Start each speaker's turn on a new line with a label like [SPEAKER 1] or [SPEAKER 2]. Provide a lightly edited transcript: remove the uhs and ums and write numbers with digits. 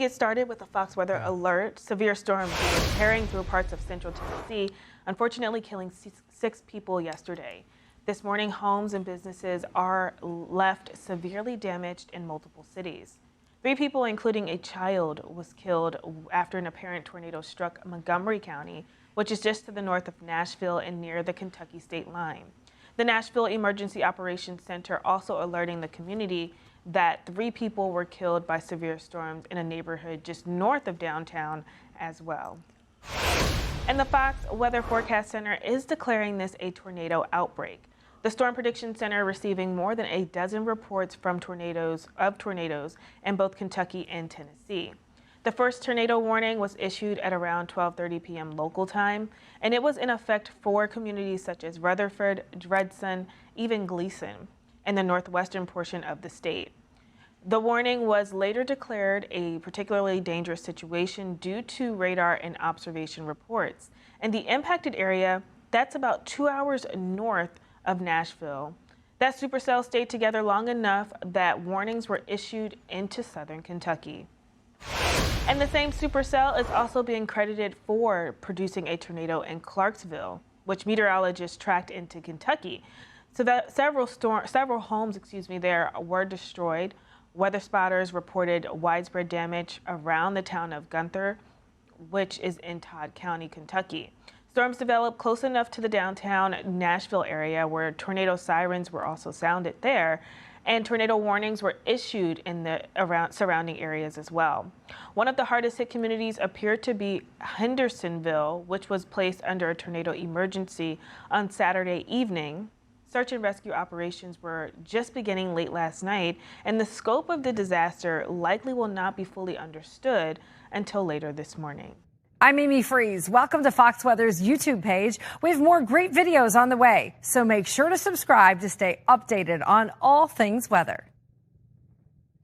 [SPEAKER 1] get started with a Fox weather alert. Severe storms were tearing through parts of central Tennessee, unfortunately killing 6 people yesterday. This morning, homes and businesses are left severely damaged in multiple cities. 3 people, including a child, was killed after an apparent tornado struck Montgomery County, which is just to the north of Nashville and near the Kentucky state line. The Nashville Emergency Operations Center also alerting the community that 3 people were killed by severe storms in a neighborhood just north of downtown as well. And the Fox Weather Forecast Center is declaring this a tornado outbreak. The Storm Prediction Center receiving more than a dozen reports from tornadoes in both Kentucky and Tennessee. The first tornado warning was issued at around 12:30 p.m. local time, and it was in effect for communities such as Rutherford, Dredson, even Gleason, in the northwestern portion of the state. The warning was later declared a particularly dangerous situation due to radar and observation reports. And the impacted area, that's about 2 hours north of Nashville. That supercell stayed together long enough that warnings were issued into southern Kentucky. And the same supercell is also being credited for producing a tornado in Clarksville, which meteorologists tracked into Kentucky. So that several homes, there were destroyed. Weather spotters reported widespread damage around the town of Gunther, which is in Todd County, Kentucky. Storms developed close enough to the downtown Nashville area where tornado sirens were also sounded there, and tornado warnings were issued in the surrounding areas as well. One of the hardest hit communities appeared to be Hendersonville, which was placed under a tornado emergency on Saturday evening. Search and rescue operations were just beginning late last night, and the scope of the disaster likely will not be fully understood until later this morning.
[SPEAKER 2] I'm Amy Freeze. Welcome to Fox Weather's YouTube page. We have more great videos on the way, so make sure to subscribe to stay updated on all things weather.